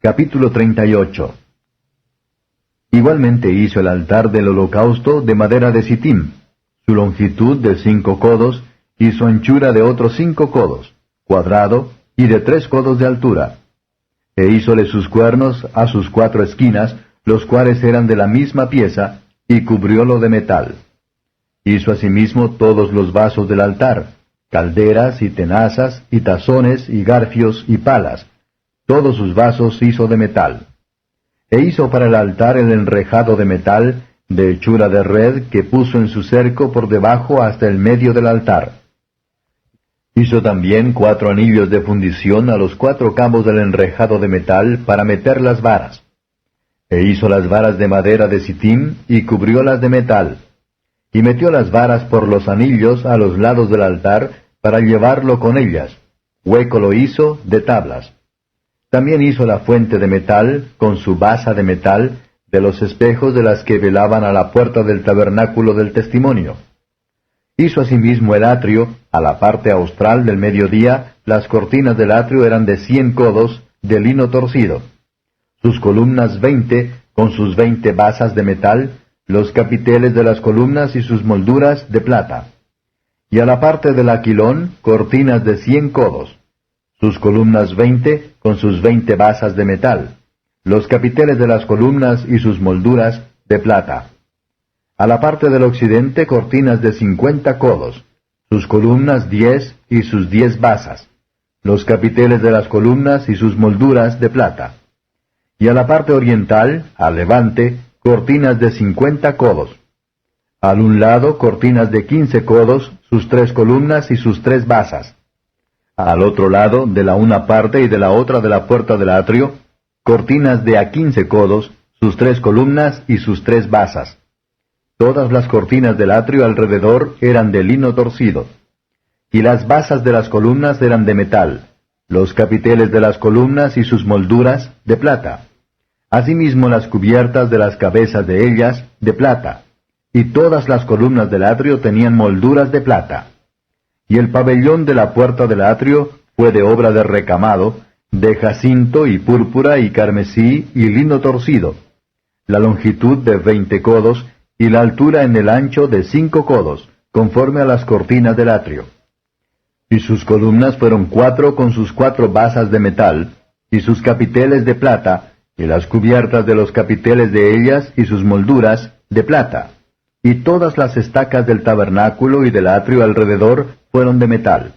Capítulo 38. Igualmente hizo el altar del holocausto de madera de sitim, su longitud de 5 codos, y su anchura de otros 5 codos, cuadrado, y de 3 codos de altura. E hízole sus cuernos a sus 4 esquinas, los cuales eran de la misma pieza, y cubriólo de metal. Hizo asimismo todos los vasos del altar, calderas y tenazas, y tazones, y garfios, y palas. Todos sus vasos hizo de metal. E hizo para el altar el enrejado de metal, de hechura de red, que puso en su cerco por debajo hasta el medio del altar. Hizo también 4 anillos de fundición a los 4 cabos del enrejado de metal para meter las varas. E hizo las varas de madera de sitim, y cubriólas de metal. Y metió las varas por los anillos a los lados del altar, para llevarlo con ellas. Hueco lo hizo de tablas. También hizo la fuente de metal, con su basa de metal, de los espejos de las que velaban a la puerta del tabernáculo del testimonio. Hizo asimismo el atrio, a la parte austral del mediodía, las cortinas del atrio eran de 100 codos, de lino torcido. Sus columnas 20, con sus 20 basas de metal, los capiteles de las columnas y sus molduras de plata. Y a la parte del aquilón, cortinas de 100 codos. Sus columnas 20, con sus 20 basas de metal. Los capiteles de las columnas y sus molduras de plata. A la parte del occidente, cortinas de 50 codos. Sus columnas 10 y sus 10 basas. Los capiteles de las columnas y sus molduras de plata. Y a la parte oriental, al levante, cortinas de 50 codos. Al un lado, cortinas de 15 codos, sus 3 columnas y sus 3 basas. Al otro lado, de la una parte y de la otra de la puerta del atrio, cortinas de a 15 codos, sus 3 columnas y sus 3 basas. Todas las cortinas del atrio alrededor eran de lino torcido. Y las basas de las columnas eran de metal, los capiteles de las columnas y sus molduras de plata. Asimismo las cubiertas de las cabezas de ellas de plata. Y todas las columnas del atrio tenían molduras de plata. Y el pabellón de la puerta del atrio fue de obra de recamado, de jacinto y púrpura y carmesí y lino torcido, la longitud de 20 codos, y la altura en el ancho de 5 codos, conforme a las cortinas del atrio. Y sus columnas fueron 4 con sus 4 basas de metal, y sus capiteles de plata, y las cubiertas de los capiteles de ellas y sus molduras de plata. Y todas las estacas del tabernáculo y del atrio alrededor fueron de metal.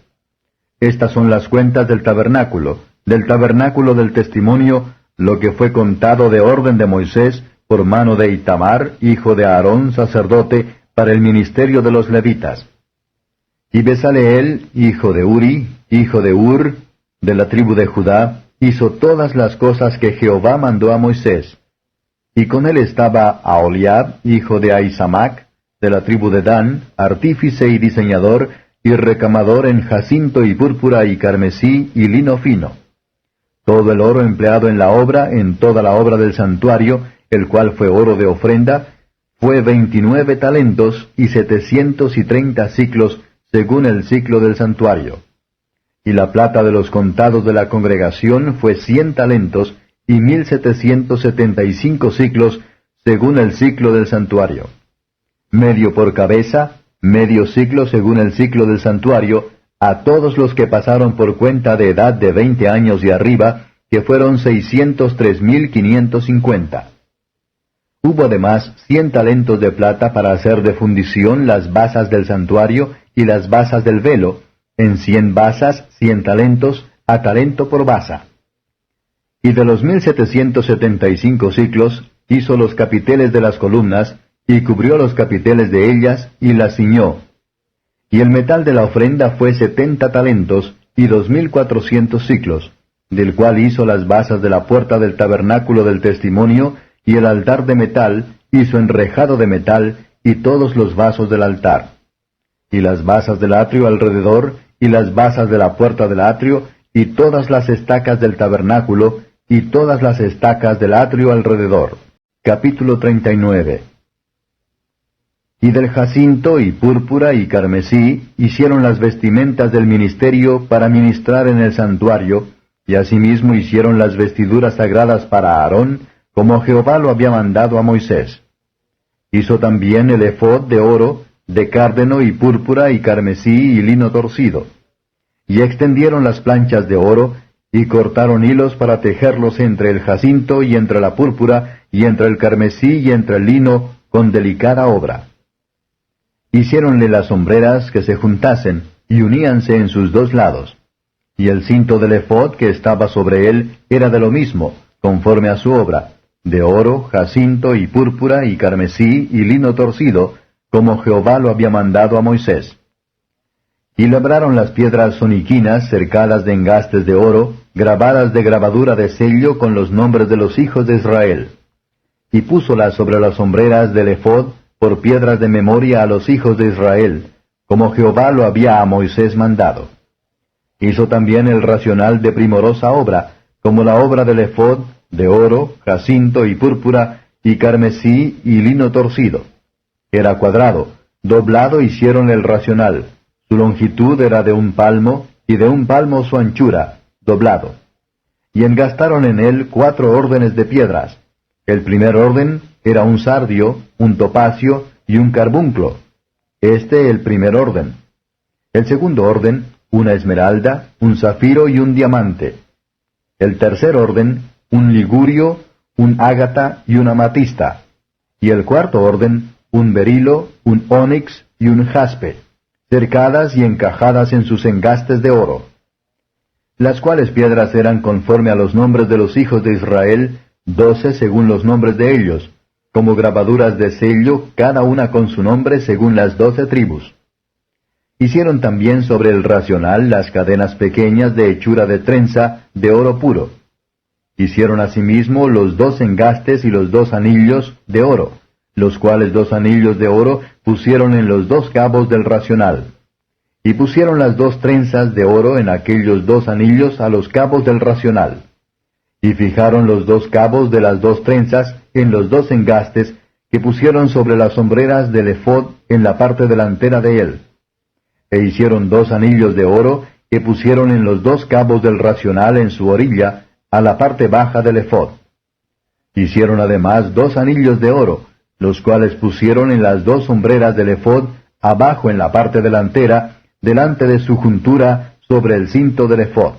Estas son las cuentas del tabernáculo del testimonio, lo que fue contado de orden de Moisés, por mano de Itamar, hijo de Aarón, sacerdote, para el ministerio de los levitas. Y Besaleel, hijo de Uri, hijo de Ur, de la tribu de Judá, hizo todas las cosas que Jehová mandó a Moisés. Y con él estaba Aholiab, hijo de Ahisamac, de la tribu de Dan, artífice y diseñador, y recamador en jacinto y púrpura y carmesí y lino fino. Todo el oro empleado en la obra, en toda la obra del santuario, el cual fue oro de ofrenda, fue 29 talentos y 730 siclos, según el siclo del santuario. Y la plata de los contados de la congregación fue 100 talentos y 1775 siclos, según el siclo del santuario. Medio por cabeza, medio siclo según el siclo del santuario, a todos los que pasaron por cuenta de edad de 20 años y arriba, que fueron 603,550. Hubo además 100 talentos de plata para hacer de fundición las basas del santuario y las basas del velo, en 100 basas 100 talentos, a talento por basa. Y de los 1775 siclos hizo los capiteles de las columnas, y cubrió los capiteles de ellas, y las ciñó. Y el metal de la ofrenda fue 70 talentos, y 2400 siclos, del cual hizo las basas de la puerta del tabernáculo del testimonio, y el altar de metal, y su enrejado de metal, y todos los vasos del altar. Y las basas del atrio alrededor, y las basas de la puerta del atrio, y todas las estacas del tabernáculo, y todas las estacas del atrio alrededor. Capítulo 39. Y del jacinto y púrpura y carmesí hicieron las vestimentas del ministerio para ministrar en el santuario, y asimismo hicieron las vestiduras sagradas para Aarón, como Jehová lo había mandado a Moisés. Hizo también el ephod de oro, de cárdeno y púrpura y carmesí y lino torcido. Y extendieron las planchas de oro, y cortaron hilos para tejerlos entre el jacinto y entre la púrpura, y entre el carmesí y entre el lino, con delicada obra. Hiciéronle las sombreras que se juntasen, y uníanse en sus dos lados. Y el cinto del ephod que estaba sobre él era de lo mismo, conforme a su obra, de oro, jacinto y púrpura y carmesí y lino torcido, como Jehová lo había mandado a Moisés. Y labraron las piedras oniquinas cercadas de engastes de oro, grabadas de grabadura de sello con los nombres de los hijos de Israel. Y púsolas sobre las sombreras del ephod por piedras de memoria a los hijos de Israel, como Jehová lo había a Moisés mandado. Hizo también el racional de primorosa obra, como la obra del ephod, de oro, jacinto y púrpura, y carmesí y lino torcido. Era cuadrado, doblado hicieron el racional. Su longitud era de 1 palmo, y de 1 palmo su anchura, doblado. Y engastaron en él 4 órdenes de piedras. El primer orden era un sardio, un topacio y un carbunclo. Este el primer orden. El segundo orden, una esmeralda, un zafiro y un diamante. El tercer orden, un ligurio, un ágata y una amatista. Y el cuarto orden, un berilo, un ónix y un jaspe, cercadas y encajadas en sus engastes de oro. Las cuales piedras eran conforme a los nombres de los hijos de Israel, 12 según los nombres de ellos, como grabaduras de sello, cada una con su nombre según las 12 tribus. Hicieron también sobre el racional las cadenas pequeñas de hechura de trenza, de oro puro. Hicieron asimismo los 2 engastes y los 2 anillos de oro, los cuales 2 anillos de oro pusieron en los 2 cabos del racional. Y pusieron las 2 trenzas de oro en aquellos 2 anillos a los cabos del racional. Y fijaron los 2 cabos de las 2 trenzas en los 2 engastes que pusieron sobre las sombreras del ephod en la parte delantera de él. E hicieron 2 anillos de oro que pusieron en los 2 cabos del racional en su orilla, a la parte baja del ephod. Hicieron además 2 anillos de oro, los cuales pusieron en las 2 sombreras del ephod, abajo en la parte delantera, delante de su juntura, sobre el cinto del ephod.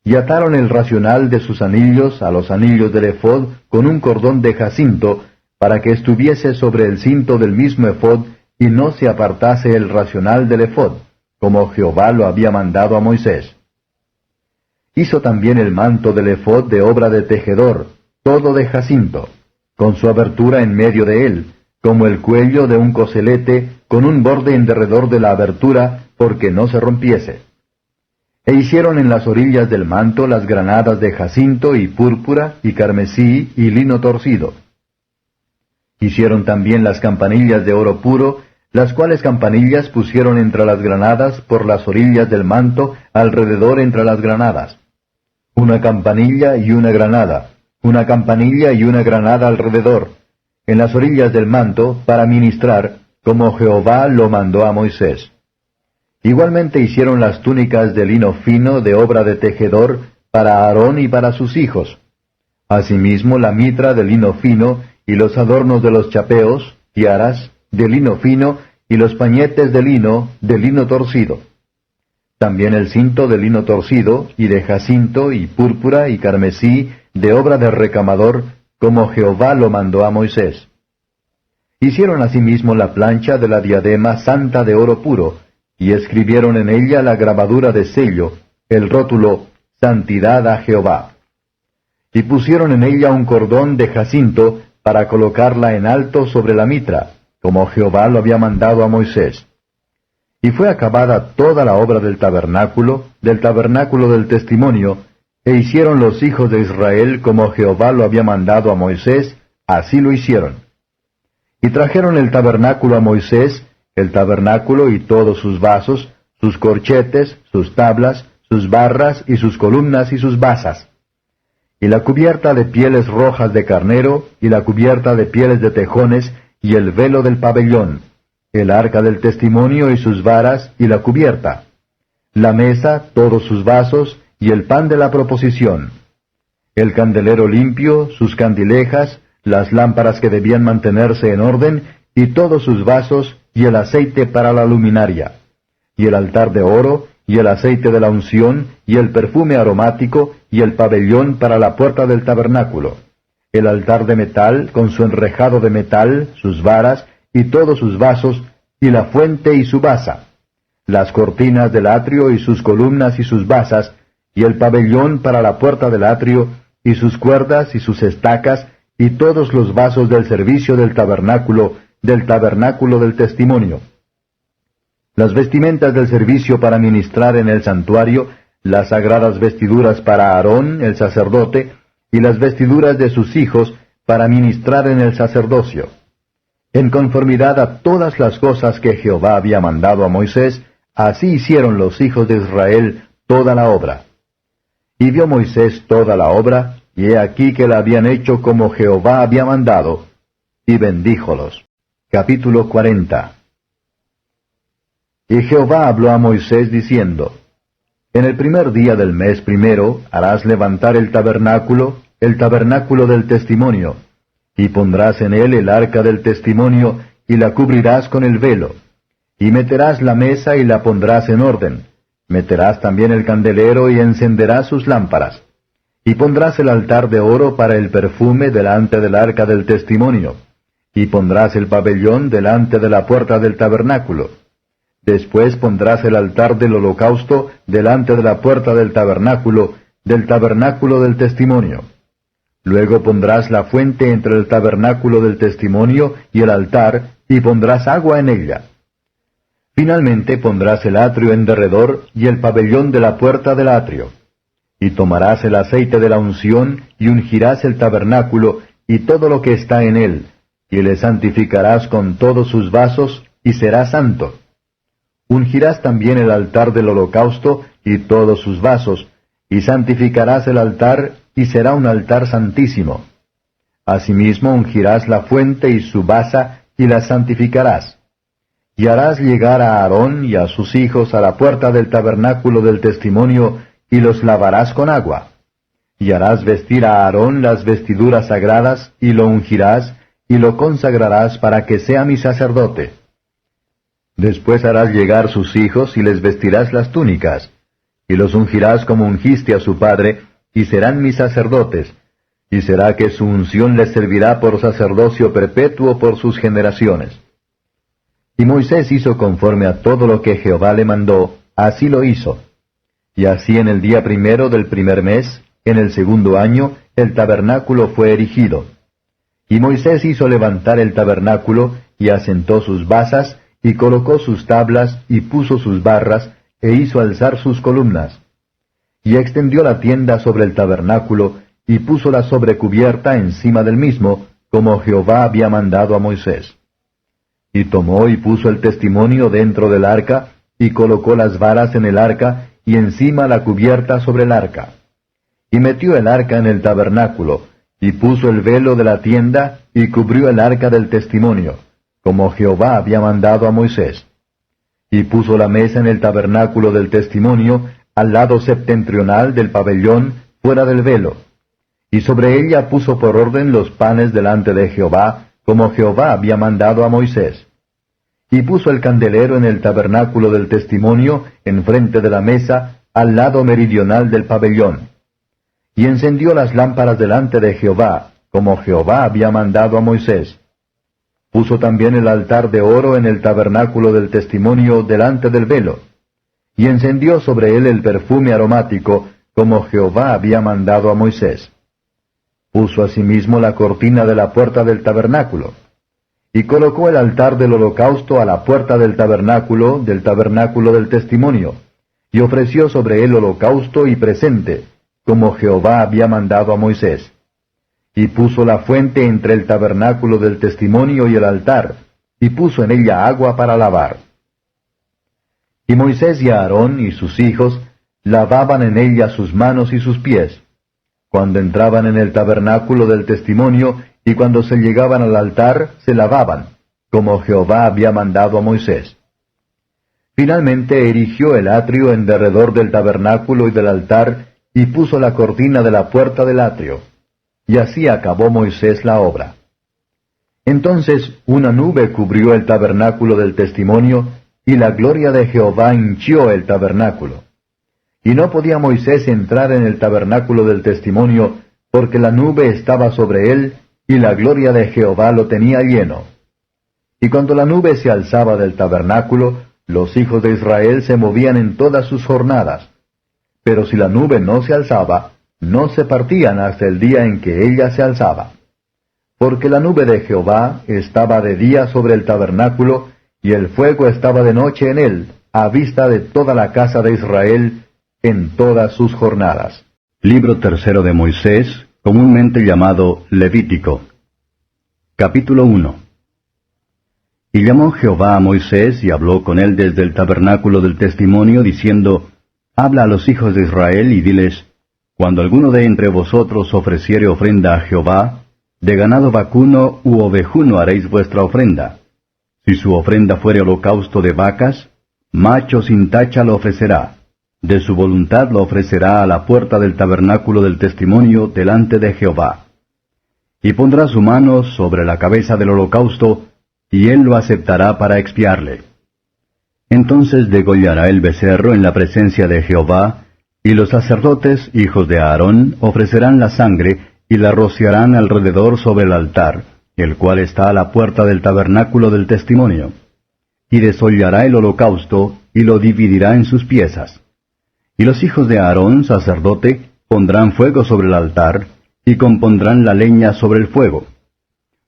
Y ataron el racional de sus anillos a los anillos del ephod con un cordón de jacinto, para que estuviese sobre el cinto del mismo ephod, y no se apartase el racional del ephod, como Jehová lo había mandado a Moisés. Hizo también el manto del ephod de obra de tejedor, todo de jacinto, con su abertura en medio de él, como el cuello de un coselete, con un borde en derredor de la abertura, porque no se rompiese. E hicieron en las orillas del manto las granadas de jacinto y púrpura y carmesí y lino torcido. Hicieron también las campanillas de oro puro, las cuales campanillas pusieron entre las granadas por las orillas del manto, alrededor entre las granadas. Una campanilla y una granada, una campanilla y una granada alrededor, en las orillas del manto, para ministrar, como Jehová lo mandó a Moisés. Igualmente hicieron las túnicas de lino fino de obra de tejedor para Aarón y para sus hijos. Asimismo la mitra de lino fino y los adornos de los chapeos, tiaras, de lino fino y los pañetes de lino torcido. También el cinto de lino torcido y de jacinto y púrpura y carmesí de obra de recamador, como Jehová lo mandó a Moisés. Hicieron asimismo la plancha de la diadema santa de oro puro, y escribieron en ella la grabadura de sello, el rótulo, Santidad a Jehová. Y pusieron en ella un cordón de jacinto para colocarla en alto sobre la mitra, como Jehová lo había mandado a Moisés. Y fue acabada toda la obra del tabernáculo del testimonio, e hicieron los hijos de Israel como Jehová lo había mandado a Moisés, así lo hicieron. Y trajeron el tabernáculo a Moisés, el tabernáculo y todos sus vasos, sus corchetes, sus tablas, sus barras y sus columnas y sus basas. Y la cubierta de pieles rojas de carnero, y la cubierta de pieles de tejones, y el velo del pabellón, el arca del testimonio y sus varas, y la cubierta, la mesa, todos sus vasos, y el pan de la proposición, el candelero limpio, sus candilejas, las lámparas que debían mantenerse en orden, y todos sus vasos, y el aceite para la luminaria, y el altar de oro, y el aceite de la unción, y el perfume aromático, y el pabellón para la puerta del tabernáculo, el altar de metal, con su enrejado de metal, sus varas, y todos sus vasos, y la fuente y su basa, las cortinas del atrio y sus columnas y sus basas, y el pabellón para la puerta del atrio, y sus cuerdas y sus estacas, y todos los vasos del servicio del tabernáculo del testimonio. Las vestimentas del servicio para ministrar en el santuario, las sagradas vestiduras para Aarón, el sacerdote, y las vestiduras de sus hijos para ministrar en el sacerdocio. En conformidad a todas las cosas que Jehová había mandado a Moisés, así hicieron los hijos de Israel toda la obra. Y vio Moisés toda la obra, y he aquí que la habían hecho como Jehová había mandado, y bendíjolos. Capítulo 40. Y Jehová habló a Moisés diciendo, En el primer día del mes primero harás levantar el tabernáculo del testimonio, y pondrás en él el arca del testimonio, y la cubrirás con el velo, y meterás la mesa y la pondrás en orden, meterás también el candelero y encenderás sus lámparas, y pondrás el altar de oro para el perfume delante del arca del testimonio, y pondrás el pabellón delante de la puerta del tabernáculo. Después pondrás el altar del holocausto delante de la puerta del tabernáculo del testimonio. Luego pondrás la fuente entre el tabernáculo del testimonio y el altar, y pondrás agua en ella. Finalmente pondrás el atrio en derredor y el pabellón de la puerta del atrio. Y tomarás el aceite de la unción, y ungirás el tabernáculo, y todo lo que está en él, y le santificarás con todos sus vasos, y será santo. Ungirás también el altar del holocausto, y todos sus vasos, y santificarás el altar, y será un altar santísimo. Asimismo ungirás la fuente y su basa, y la santificarás. Y harás llegar a Aarón y a sus hijos a la puerta del tabernáculo del testimonio, y los lavarás con agua. Y harás vestir a Aarón las vestiduras sagradas, y lo ungirás, y lo consagrarás para que sea mi sacerdote. Después harás llegar sus hijos, y les vestirás las túnicas, y los ungirás como ungiste a su padre, y serán mis sacerdotes, y será que su unción les servirá por sacerdocio perpetuo por sus generaciones. Y Moisés hizo conforme a todo lo que Jehová le mandó, así lo hizo. Y así en el día primero del primer mes, en el segundo año, el tabernáculo fue erigido. Y Moisés hizo levantar el tabernáculo, y asentó sus basas, y colocó sus tablas, y puso sus barras, e hizo alzar sus columnas. Y extendió la tienda sobre el tabernáculo, y puso la sobrecubierta encima del mismo, como Jehová había mandado a Moisés. Y tomó y puso el testimonio dentro del arca, y colocó las varas en el arca, y encima la cubierta sobre el arca. Y metió el arca en el tabernáculo, y puso el velo de la tienda, y cubrió el arca del testimonio, como Jehová había mandado a Moisés. Y puso la mesa en el tabernáculo del testimonio, al lado septentrional del pabellón, fuera del velo. Y sobre ella puso por orden los panes delante de Jehová, como Jehová había mandado a Moisés. Y puso el candelero en el tabernáculo del testimonio, enfrente de la mesa, al lado meridional del pabellón. Y encendió las lámparas delante de Jehová, como Jehová había mandado a Moisés. Puso también el altar de oro en el tabernáculo del testimonio delante del velo. Y encendió sobre él el perfume aromático, como Jehová había mandado a Moisés. Puso asimismo la cortina de la puerta del tabernáculo. Y colocó el altar del holocausto a la puerta del tabernáculo del testimonio, y ofreció sobre él holocausto y presente, como Jehová había mandado a Moisés. Y puso la fuente entre el tabernáculo del testimonio y el altar, y puso en ella agua para lavar. Y Moisés y Aarón y sus hijos lavaban en ella sus manos y sus pies, cuando entraban en el tabernáculo del testimonio, y cuando se llegaban al altar, se lavaban, como Jehová había mandado a Moisés. Finalmente erigió el atrio en derredor del tabernáculo y del altar, y puso la cortina de la puerta del atrio. Y así acabó Moisés la obra. Entonces una nube cubrió el tabernáculo del testimonio, y la gloria de Jehová hinchió el tabernáculo. Y no podía Moisés entrar en el tabernáculo del testimonio, porque la nube estaba sobre él, y la gloria de Jehová lo tenía lleno. Y cuando la nube se alzaba del tabernáculo, los hijos de Israel se movían en todas sus jornadas. Pero si la nube no se alzaba, no se partían hasta el día en que ella se alzaba. Porque la nube de Jehová estaba de día sobre el tabernáculo, y el fuego estaba de noche en él, a vista de toda la casa de Israel, en todas sus jornadas. Libro tercero de Moisés, comúnmente llamado Levítico. Capítulo 1. Y llamó Jehová a Moisés, y habló con él desde el tabernáculo del testimonio, diciendo, Habla a los hijos de Israel, y diles, Cuando alguno de entre vosotros ofreciere ofrenda a Jehová, de ganado vacuno u ovejuno haréis vuestra ofrenda. Si su ofrenda fuere holocausto de vacas, macho sin tacha lo ofrecerá. De su voluntad lo ofrecerá a la puerta del tabernáculo del testimonio delante de Jehová. Y pondrá su mano sobre la cabeza del holocausto, y él lo aceptará para expiarle. Entonces degollará el becerro en la presencia de Jehová, y los sacerdotes, hijos de Aarón, ofrecerán la sangre, y la rociarán alrededor sobre el altar, el cual está a la puerta del tabernáculo del testimonio. Y desollará el holocausto, y lo dividirá en sus piezas. Y los hijos de Aarón, sacerdote, pondrán fuego sobre el altar, y compondrán la leña sobre el fuego.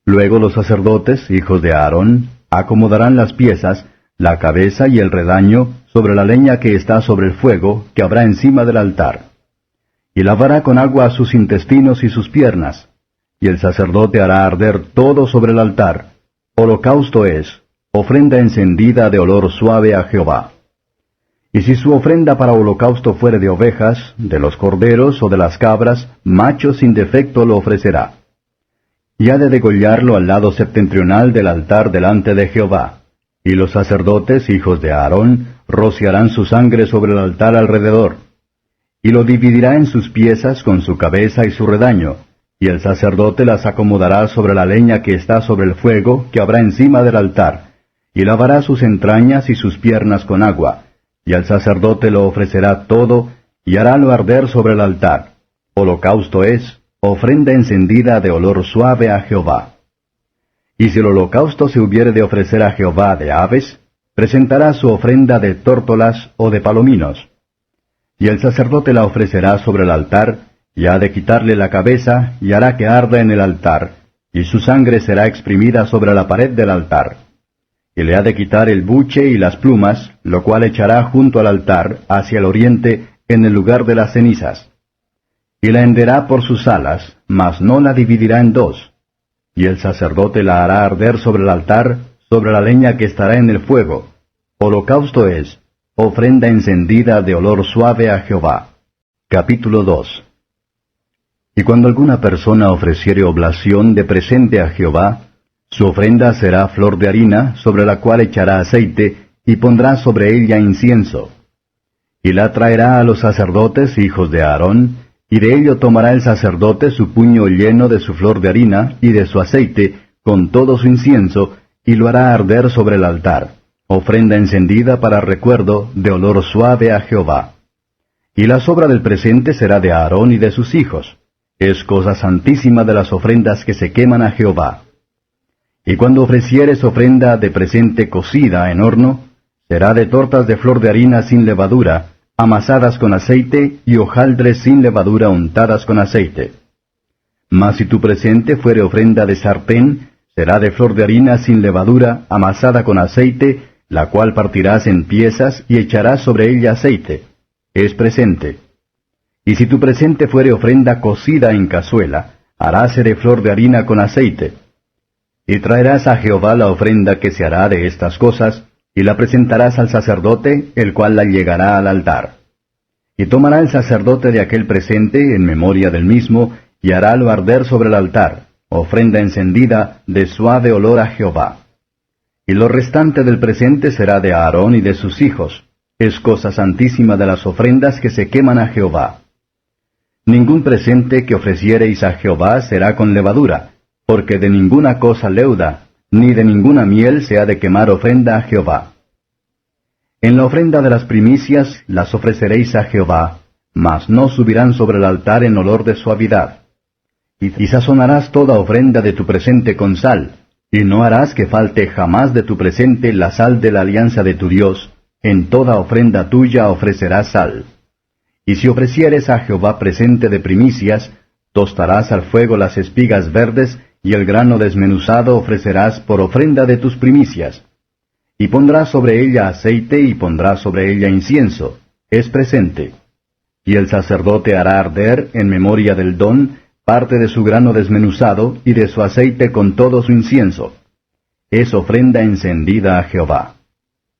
Luego los sacerdotes, hijos de Aarón, acomodarán las piezas, la cabeza y el redaño, sobre la leña que está sobre el fuego, que habrá encima del altar. Y lavará con agua sus intestinos y sus piernas, y el sacerdote hará arder todo sobre el altar. Holocausto es, ofrenda encendida de olor suave a Jehová. Y si su ofrenda para holocausto fuere de ovejas, de los corderos o de las cabras, macho sin defecto lo ofrecerá. Y ha de degollarlo al lado septentrional del altar delante de Jehová. Y los sacerdotes, hijos de Aarón, rociarán su sangre sobre el altar alrededor. Y lo dividirá en sus piezas con su cabeza y su redaño, y el sacerdote las acomodará sobre la leña que está sobre el fuego, que habrá encima del altar, y lavará sus entrañas y sus piernas con agua, y al sacerdote lo ofrecerá todo, y harálo arder sobre el altar. Holocausto es, ofrenda encendida de olor suave a Jehová. Y si el holocausto se hubiere de ofrecer a Jehová de aves, presentará su ofrenda de tórtolas o de palominos. Y el sacerdote la ofrecerá sobre el altar, y ha de quitarle la cabeza, y hará que arda en el altar, y su sangre será exprimida sobre la pared del altar. Y le ha de quitar el buche y las plumas, lo cual echará junto al altar, hacia el oriente, en el lugar de las cenizas. Y la henderá por sus alas, mas no la dividirá en dos. Y el sacerdote la hará arder sobre el altar, sobre la leña que estará en el fuego. Holocausto es, ofrenda encendida de olor suave a Jehová. Capítulo 2. Y cuando alguna persona ofreciere oblación de presente a Jehová, su ofrenda será flor de harina, sobre la cual echará aceite, y pondrá sobre ella incienso. Y la traerá a los sacerdotes, hijos de Aarón, y de ello tomará el sacerdote su puño lleno de su flor de harina y de su aceite, con todo su incienso, y lo hará arder sobre el altar, ofrenda encendida para recuerdo de olor suave a Jehová. Y la sobra del presente será de Aarón y de sus hijos. Es cosa santísima de las ofrendas que se queman a Jehová. Y cuando ofrecieres ofrenda de presente cocida en horno, será de tortas de flor de harina sin levadura, amasadas con aceite, y hojaldres sin levadura untadas con aceite. Mas si tu presente fuere ofrenda de sartén, será de flor de harina sin levadura, amasada con aceite, la cual partirás en piezas y echarás sobre ella aceite. Es presente. Y si tu presente fuere ofrenda cocida en cazuela, haráse de flor de harina con aceite. Y traerás a Jehová la ofrenda que se hará de estas cosas, y la presentarás al sacerdote, el cual la llegará al altar. Y tomará el sacerdote de aquel presente en memoria del mismo, y harálo arder sobre el altar, ofrenda encendida de suave olor a Jehová. Y lo restante del presente será de Aarón y de sus hijos. Es cosa santísima de las ofrendas que se queman a Jehová. Ningún presente que ofreciereis a Jehová será con levadura, porque de ninguna cosa leuda, ni de ninguna miel se ha de quemar ofrenda a Jehová. En la ofrenda de las primicias las ofreceréis a Jehová, mas no subirán sobre el altar en olor de suavidad. Y sazonarás toda ofrenda de tu presente con sal, y no harás que falte jamás de tu presente la sal de la alianza de tu Dios, en toda ofrenda tuya ofrecerás sal. Y si ofrecieres a Jehová presente de primicias, tostarás al fuego las espigas verdes, y el grano desmenuzado ofrecerás por ofrenda de tus primicias. Y pondrás sobre ella aceite, y pondrás sobre ella incienso, es presente. Y el sacerdote hará arder, en memoria del don, parte de su grano desmenuzado, y de su aceite con todo su incienso. Es ofrenda encendida a Jehová.